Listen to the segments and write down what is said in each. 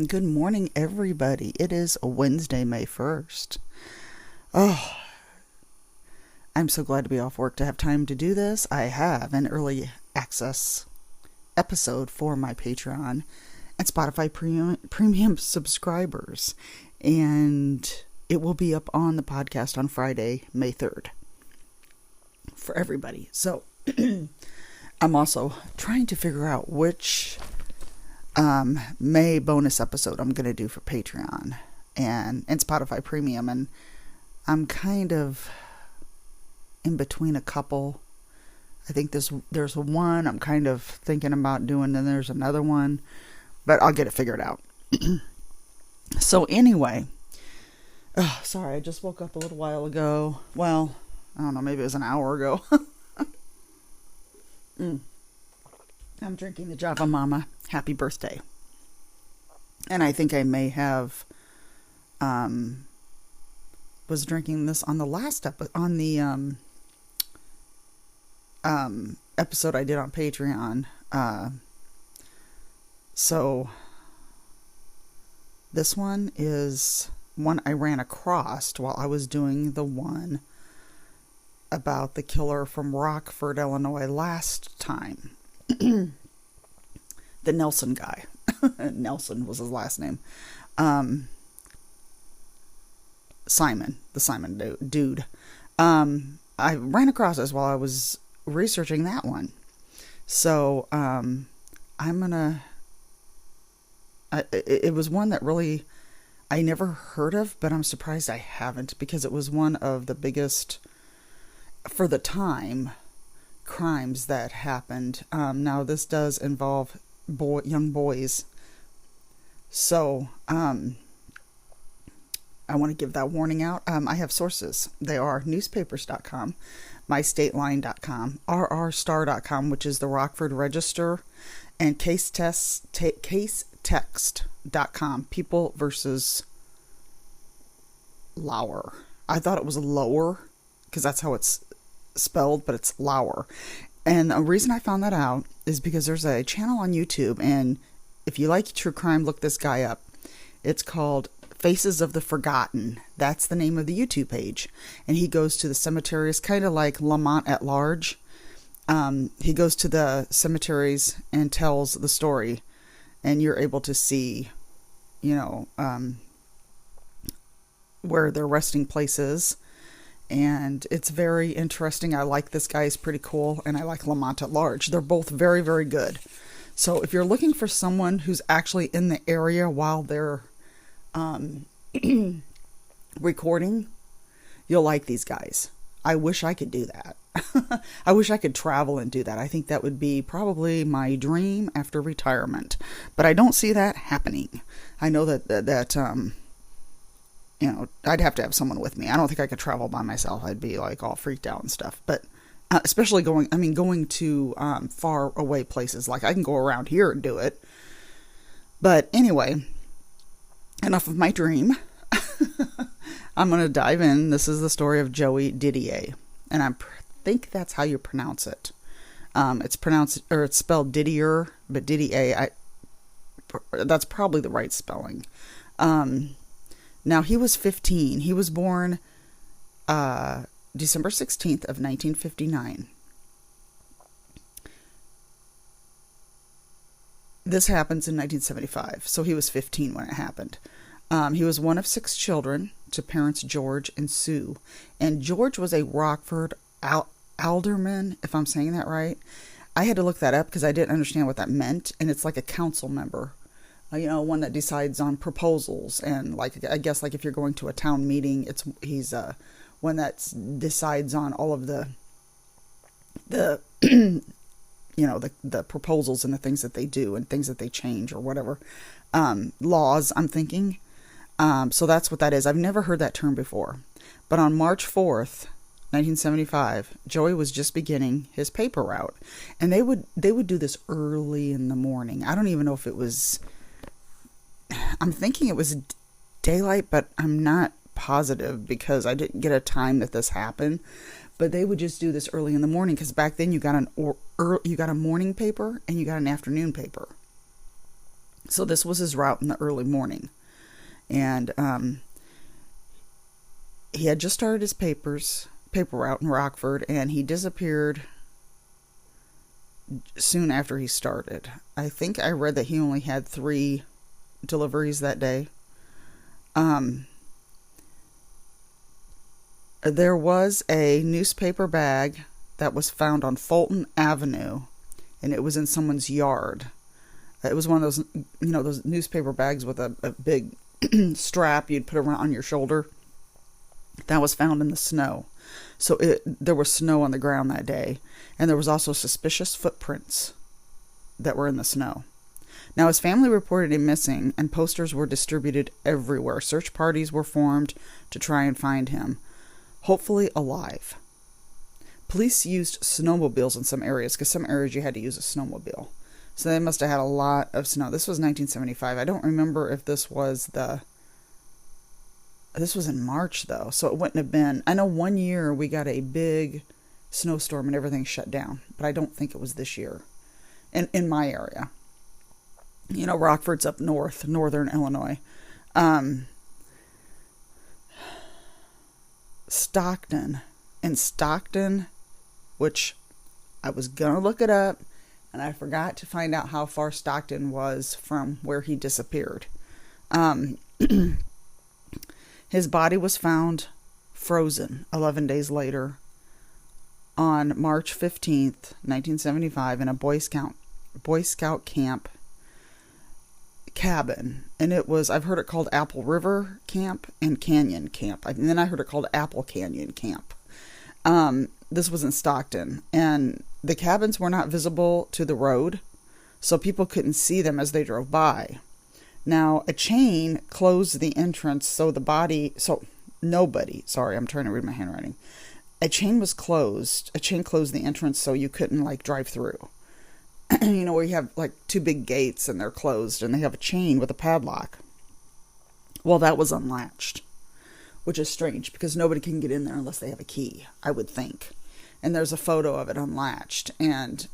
Good morning, everybody. It is Wednesday, May 1st. Oh, I'm so glad to be off work to have time to do this. I have an early access episode for my Patreon and Spotify premium subscribers, and it will be up on the podcast on Friday, May 3rd for everybody. So I'm also trying to figure out which May bonus episode I'm going to do for Patreon and Spotify Premium, and I'm kind of in between a couple. I think there's one I'm kind of thinking about doing, and there's another one, but I'll get it figured out. So anyway, sorry, I just woke up a little while ago. Well, I don't know, maybe it was an hour ago. I'm drinking the Java Mama Happy Birthday. And I think I may have was drinking this on the last episode, on the episode I did on Patreon. So this one is one I ran across while I was doing the one about the killer from Rockford, Illinois last time. The Nelson guy. Nelson was his last name. Simon. The Simon dude. I ran across this while I was researching that one. So, it was one that really I never heard of, but I'm surprised I haven't, because it was one of the biggest, for the time, crimes that happened. Now this does involve young boys, so I want to give that warning out. I have sources. They are newspapers.com, mystateline.com, rrstar.com, which is the Rockford Register, and casetext.com. People versus Lauer. I thought it was Lower because that's how it's spelled, but it's Lauer. And the reason I found that out is because there's a channel on YouTube, and if you like true crime, look this guy up. It's called Faces of the Forgotten. That's the name of the YouTube page. And he goes to the cemeteries, kind of like Lamont at Large. He goes to the cemeteries and tells the story, and you're able to see, where their resting place is. And it's very interesting. I like this guy. He's pretty cool. And I like Lamont at Large. They're both very, very good. So if you're looking for someone who's actually in the area while they're recording, you'll like these guys. I wish I could do that. I wish I could travel and do that. I think that would be probably my dream after retirement. But I don't see that happening. I know that I'd have to have someone with me. I don't think I could travel by myself. I'd be like all freaked out and stuff. But especially going to far away places. Like I can go around here and do it. But anyway, enough of my dream. I'm going to dive in. This is the story of Joey Didier. And I think that's how you pronounce it. It's spelled Didier, but Didier, that's probably the right spelling. Now, he was 15. He was born December 16th of 1959. This happens in 1975, so he was 15 when it happened. He was one of 6 children to parents George and Sue. And George was a Rockford alderman, if I'm saying that right. I had to look that up because I didn't understand what that meant. And it's like a council member. One that decides on proposals, and like I guess like if you're going to a town meeting, he's one that decides on all of the the proposals and the things that they do and things that they change or whatever laws. I'm thinking, so that's what that is. I've never heard that term before, but on March 4th, 1975, Joey was just beginning his paper route, and they would do this early in the morning. I don't even know if it was. I'm thinking it was daylight, but I'm not positive because I didn't get a time that this happened. But they would just do this early in the morning because back then you got a morning paper and you got an afternoon paper. So this was his route in the early morning. And he had just started his paper route in Rockford, and he disappeared soon after he started. I think I read that he only had 3 deliveries that day. There was a newspaper bag that was found on Fulton Avenue, and it was in someone's yard. It was one of those, those newspaper bags with a big strap you'd put around on your shoulder. That was found in the snow. So there was snow on the ground that day. And there was also suspicious footprints that were in the snow. Now, his family reported him missing, and posters were distributed everywhere. Search parties were formed to try and find him, hopefully alive. Police used snowmobiles in some areas, because some areas you had to use a snowmobile. So they must have had a lot of snow. This was 1975. I don't remember if this was in March, though, so it wouldn't have been. I know one year we got a big snowstorm and everything shut down, but I don't think it was this year in my area. Rockford's up north, northern Illinois. Stockton, which I was going to look it up, and I forgot to find out how far Stockton was from where he disappeared. His body was found frozen 11 days later on March 15th, 1975, in a Boy Scout camp cabin. And I've heard it called Apple River Camp and Canyon Camp. And then I heard it called Apple Canyon Camp. This was in Stockton. And the cabins were not visible to the road, so people couldn't see them as they drove by. Now, a chain closed the entrance, so nobody, sorry, I'm trying to read my handwriting. A chain closed the entrance so you couldn't, drive through. Where you have, 2 big gates and they're closed and they have a chain with a padlock. Well, that was unlatched, which is strange because nobody can get in there unless they have a key, I would think. And there's a photo of it unlatched, and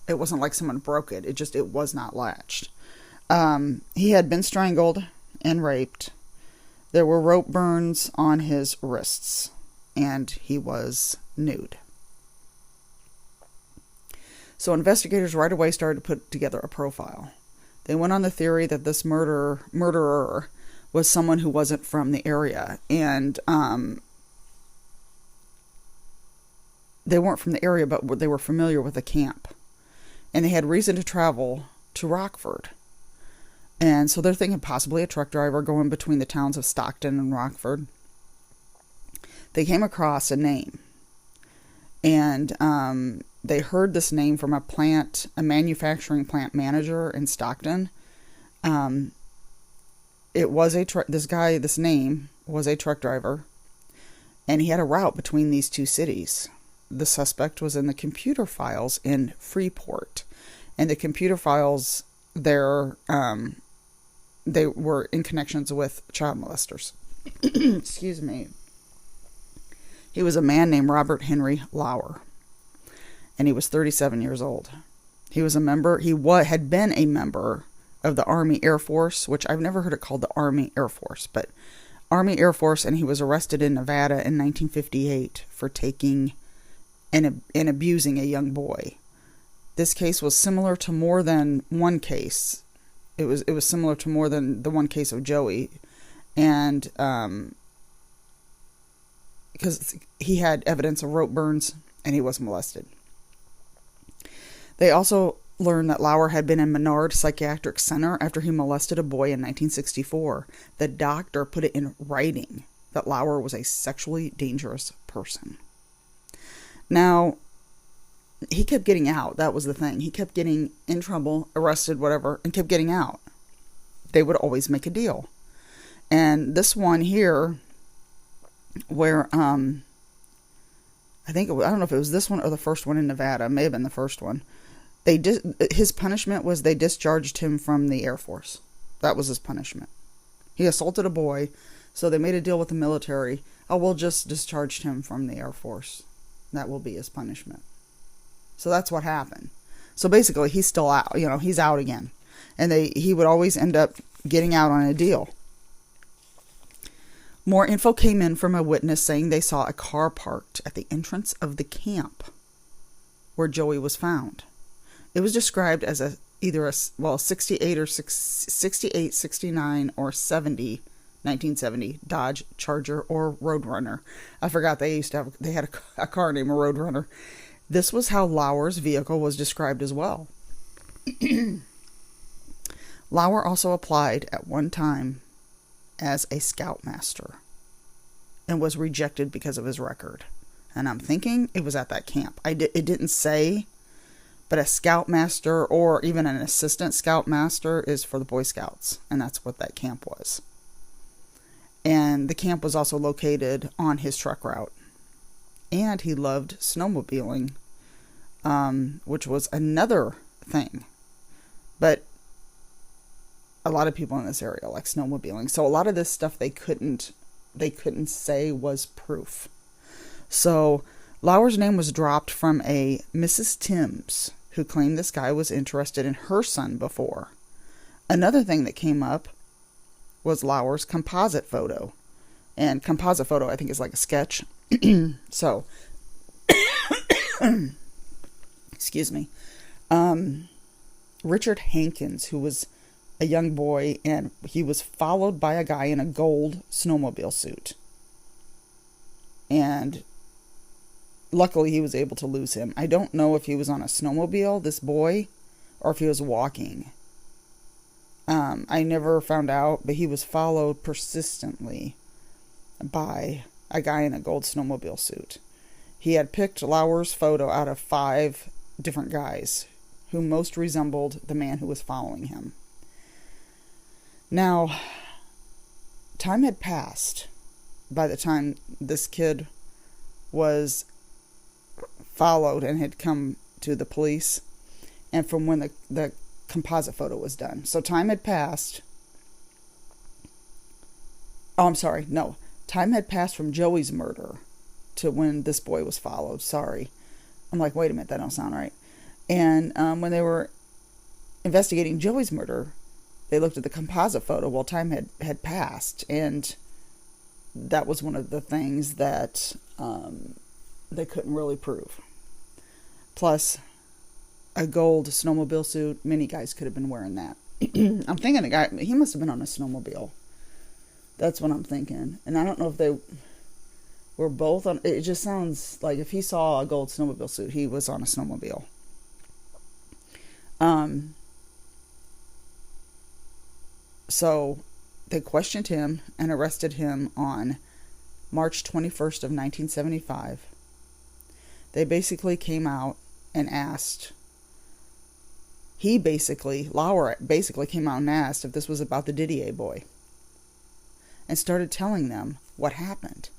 it wasn't like someone broke it. It was not latched. He had been strangled and raped. There were rope burns on his wrists, and he was nude. So investigators right away started to put together a profile. They went on the theory that this murderer was someone who wasn't from the area, and they weren't from the area, but they were familiar with the camp, and they had reason to travel to Rockford. And so they're thinking possibly a truck driver going between the towns of Stockton and Rockford. They came across a name, and they heard this name from a manufacturing plant manager in Stockton. It was this name was a truck driver, and he had a route between these 2 cities. The suspect was in the computer files in Freeport, and the computer files there, they were in connections with child molesters. Excuse me. He was a man named Robert Henry Lauer, and he was 37 years old. He had been a member of the Army Air Force, which I've never heard it called the Army Air Force, but Army Air Force, and he was arrested in Nevada in 1958 for taking and abusing a young boy. This case was similar to more than one case. It was similar to more than the one case of Joey, and because he had evidence of rope burns and he was molested. They also learned that Lauer had been in Menard Psychiatric Center after he molested a boy in 1964. The doctor put it in writing that Lauer was a sexually dangerous person. Now, he kept getting out. That was the thing. He kept getting in trouble, arrested, whatever, and kept getting out. They would always make a deal. And this one here, where, I don't know if it was this one or the first one in Nevada. It may have been the first one. His punishment was they discharged him from the Air Force. That was his punishment. He assaulted a boy, so they made a deal with the military. Oh, we'll just discharge him from the Air Force. That will be his punishment. So that's what happened. So basically, he's still out. He's out again. And he would always end up getting out on a deal. More info came in from a witness saying they saw a car parked at the entrance of the camp where Joey was found. It was described as either a 68, 69, or 1970 Dodge Charger or Roadrunner. I forgot they had a car named Roadrunner. This was how Lauer's vehicle was described as well. Lauer also applied at one time as a scoutmaster and was rejected because of his record. And I'm thinking it was at that camp. It didn't say, but a scoutmaster or even an assistant scoutmaster is for the Boy Scouts, and that's what that camp was. And the camp was also located on his truck route. And he loved snowmobiling, which was another thing. But a lot of people in this area like snowmobiling. So a lot of this stuff they couldn't say was proof. So Lauer's name was dropped from a Mrs. Timms, who claimed this guy was interested in her son before. Another thing that came up was Lauer's composite photo. And composite photo, I think, is like a sketch. So, excuse me. Richard Hankins, who was a young boy, and he was followed by a guy in a gold snowmobile suit. And luckily he was able to lose him. I don't know if he was on a snowmobile, this boy, or if he was walking. I never found out, but he was followed persistently by a guy in a gold snowmobile suit. He had picked Lauer's photo out of 5 different guys who most resembled the man who was following him. Now, time had passed by the time this kid was followed and had come to the police, and from when the composite photo was done. So time had passed. Oh, I'm sorry. No. Time had passed from Joey's murder to when this boy was followed. Sorry. I'm like, wait a minute, that don't sound right. And when they were investigating Joey's murder, they looked at the composite photo. Well, time had passed, and that was one of the things that they couldn't really prove. Plus, a gold snowmobile suit, many guys could have been wearing that. I'm thinking the guy, he must have been on a snowmobile. That's what I'm thinking. And I don't know if they were both on, it just sounds like if he saw a gold snowmobile suit, he was on a snowmobile. So they questioned him and arrested him on March 21st of 1975. They basically came out and asked, Lauer basically came out and asked if this was about the Didier boy, and started telling them what happened.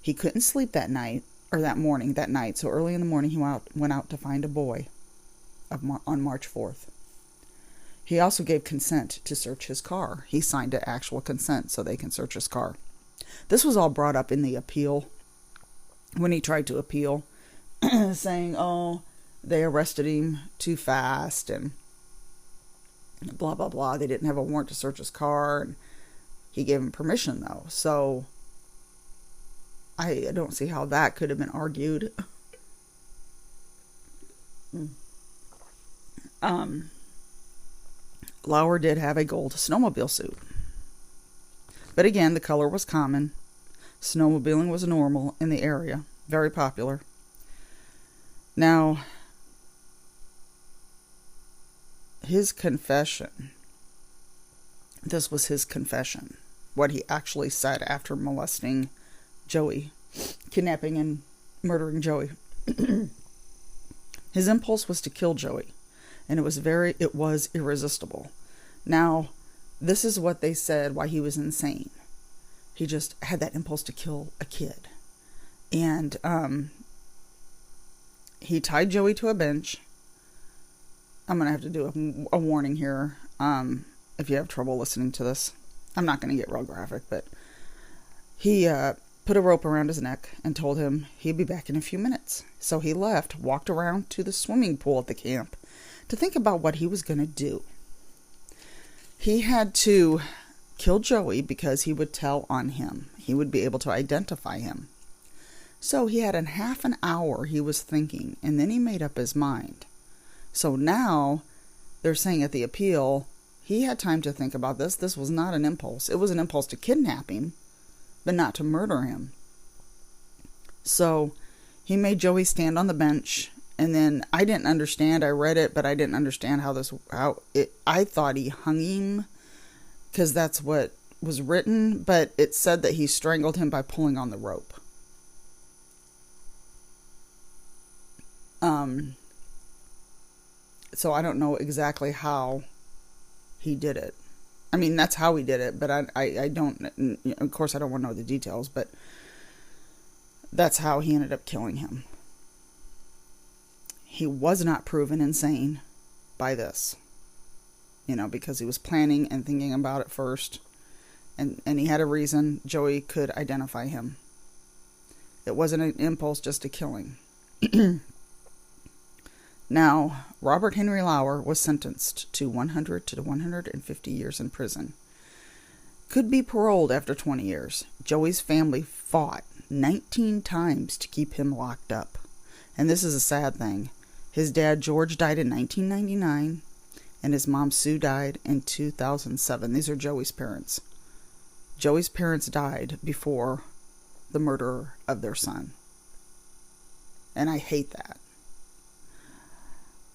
He couldn't sleep that night, or that night, so early in the morning he went out to find a boy on March 4th. He also gave consent to search his car. He signed an actual consent so they can search his car. This was all brought up in the appeal, when he tried to appeal, saying, oh, they arrested him too fast, and blah, blah, blah. They didn't have a warrant to search his car, and he gave him permission, though. So I don't see how that could have been argued. Lauer did have a gold snowmobile suit. But again, the color was common. Snowmobiling was normal in the area. Very popular. Now, his confession. This was his confession. What he actually said after molesting Joey. Kidnapping and murdering Joey. His impulse was to kill Joey. And it was irresistible. Now, this is what they said why he was insane. He just had that impulse to kill a kid. And he tied Joey to a bench. I'm going to have to do a warning here if you have trouble listening to this. I'm not going to get real graphic, but he put a rope around his neck and told him he'd be back in a few minutes. So he left, walked around to the swimming pool at the camp to think about what he was going to do. He had to kill Joey because he would tell on him. He would be able to identify him. So he had a half an hour he was thinking, and then he made up his mind. So now they're saying at the appeal, he had time to think about this. This was not an impulse. It was an impulse to kidnap him, but not to murder him. So he made Joey stand on the bench, and then I didn't understand. I read it, but I didn't understand I thought he hung him because that's what was written, but it said that he strangled him by pulling on the rope. So I don't know exactly how he did it. I mean, that's how he did it, but I don't, of course I don't want to know the details, but that's how he ended up killing him. He was not proven insane by this, because he was planning and thinking about it first, and he had a reason. Joey could identify him. It wasn't an impulse just to kill him. Now, Robert Henry Lauer was sentenced to 100 to 150 years in prison. Could be paroled after 20 years. Joey's family fought 19 times to keep him locked up. And this is a sad thing. His dad, George, died in 1999, and his mom, Sue, died in 2007. These are Joey's parents. Joey's parents died before the murder of their son. And I hate that.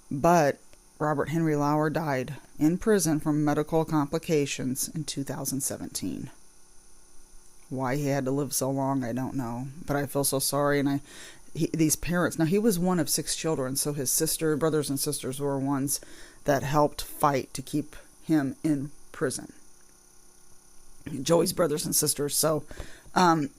But Robert Henry Lauer died in prison from medical complications in 2017. Why he had to live so long, I don't know. But I feel so sorry. And these parents, now he was one of 6 children, so his brothers and sisters were ones that helped fight to keep him in prison. Joey's brothers and sisters. So I'm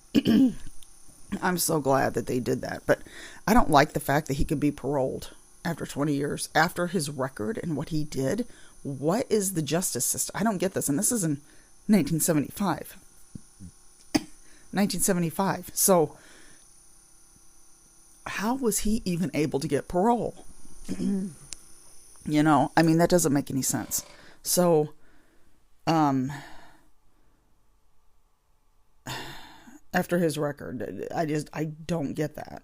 so glad that they did that. But I don't like the fact that he could be paroled after 20 years, after his record and what he did. What is the justice system? I don't get this. And this is in 1975. 1975. So how was he even able to get parole? I mean, that doesn't make any sense. So, after his record, I don't get that.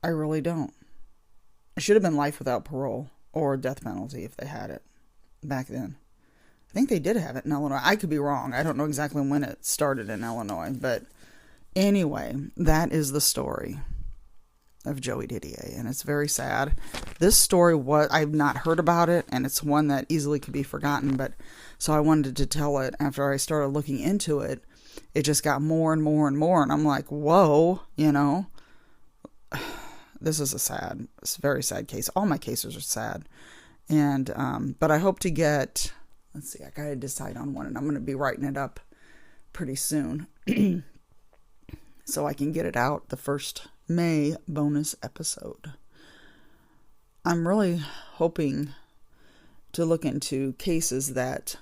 I really don't. It should have been life without parole or death penalty if they had it back then. I think they did have it in Illinois. I could be wrong. I don't know exactly when it started in Illinois. But anyway, that is the story of Joey Didier. And it's very sad. This story, I've not heard about it. And it's one that easily could be forgotten. But so I wanted to tell it after I started looking into it. It just got more and more and more. And I'm like, whoa, This is it's a very sad case. All my cases are sad. And, but I hope to get, let's see, I got to decide on one, and I'm going to be writing it up pretty soon so I can get it out the first May bonus episode. I'm really hoping to look into cases that,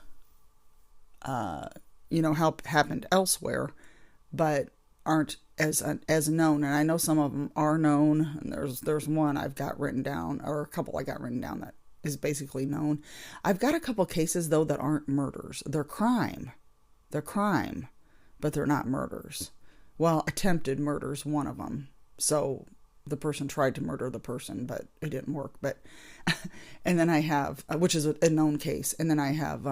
happened elsewhere, but aren't as known. And I know some of them are known. And there's one I've got written down, or a couple I got written down that is basically known. I've got a couple cases though that aren't murders. They're crime, but they're not murders. Well, attempted murder's one of them. So the person tried to murder the person, but it didn't work. But and then I have, which is a known case, and then I have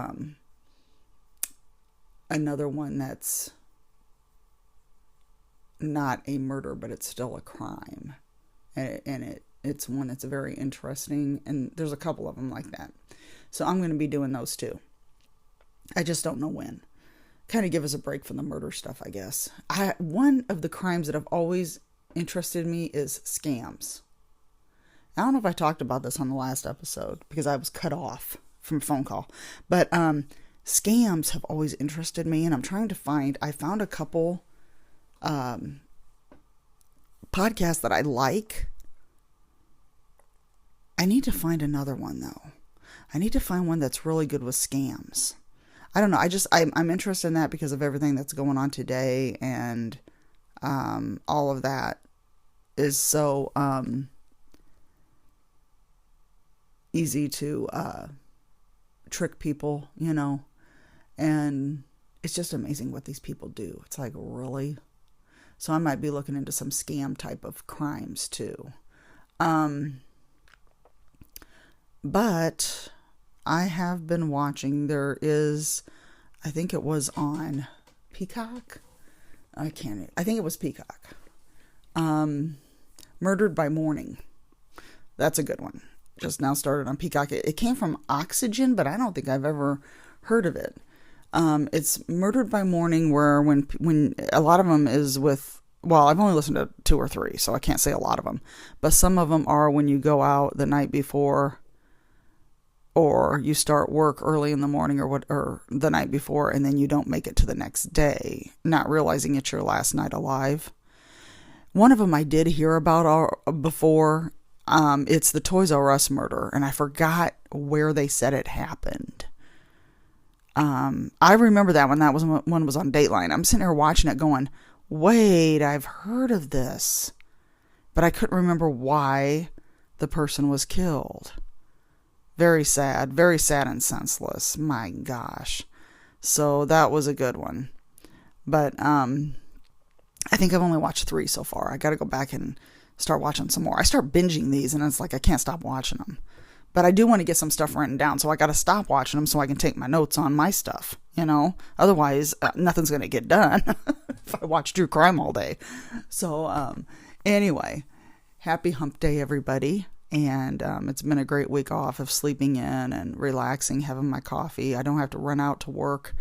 another one that's not a murder, but it's still a crime, and it's one that's very interesting, and there's a couple of them like that. So I'm going to be doing those too. I just don't know when. Kind of give us a break from the murder stuff, I guess. One of the crimes that have always interested me is scams. I don't know if I talked about this on the last episode because I was cut off from a phone call, but scams have always interested me, and I'm trying to I found a couple podcasts that I like. I need to find another one though. I need to find one that's really good with scams. I don't know. I'm interested in that because of everything that's going on today, and all of that is so easy to trick people, and it's just amazing what these people do. It's like, really? So I might be looking into some scam type of crimes too. But I have been watching, I think it was on Peacock. I think it was Peacock. Murdered by Morning. That's a good one. Just now started on Peacock. It came from Oxygen, but I don't think I've ever heard of it. It's Murdered by Morning, where when a lot of them is with, well, I've only listened to 2 or 3, so I can't say a lot of them, but some of them are when you go out the night before, or you start work early in the morning or the night before, and then you don't make it to the next day, not realizing it's your last night alive. One of them I did hear about before. It's the Toys R Us murder, and I forgot where they said it happened. I remember that one. That was when it was on Dateline. I'm sitting here watching it going, wait, I've heard of this. But I couldn't remember why the person was killed. Very sad and senseless. My gosh. So that was a good one. But I think I've only watched 3 so far. I got to go back and start watching some more. I start binging these, and it's like I can't stop watching them. But I do want to get some stuff written down, so I got to stop watching them so I can take my notes on my stuff, Otherwise, nothing's going to get done if I watch true crime all day. So, anyway, happy hump day, everybody. And it's been a great week off of sleeping in and relaxing, having my coffee. I don't have to run out to work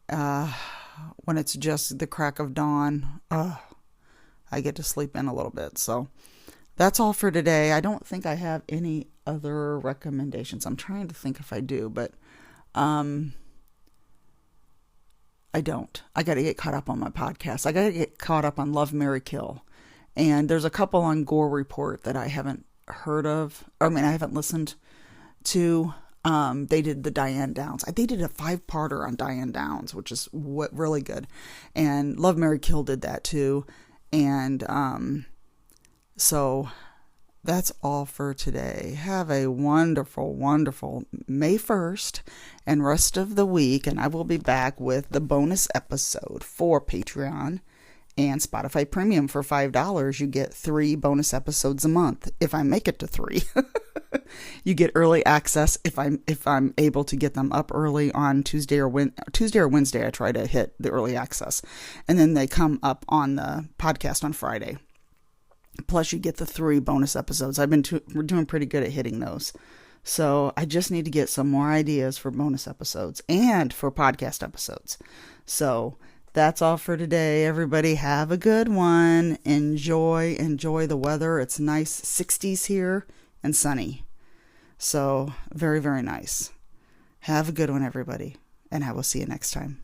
when it's just the crack of dawn. I get to sleep in a little bit. So that's all for today. I don't think I have any other recommendations. I'm trying to think if I do, but I don't. I got to get caught up on my podcast. I got to get caught up on Love, Marry, Kill. And there's a couple on Gore Report that I haven't heard of. I haven't listened to. They did the Diane Downs. They did a 5-parter on Diane Downs, which is really good. And Love, Marry, Kill did that too. And so that's all for today. Have a wonderful, wonderful May 1st and rest of the week. And I will be back with the bonus episode for Patreon and Spotify Premium. For $5, you get 3 bonus episodes a month. If I make it to 3, you get early access. If I'm able to get them up early on Tuesday or Wednesday, I try to hit the early access, and then they come up on the podcast on Friday. Plus, you get the 3 bonus episodes. We're doing pretty good at hitting those. So I just need to get some more ideas for bonus episodes and for podcast episodes. So that's all for today. Everybody have a good one. Enjoy the weather. It's nice 60s here and sunny. So very, very nice. Have a good one, everybody. And I will see you next time.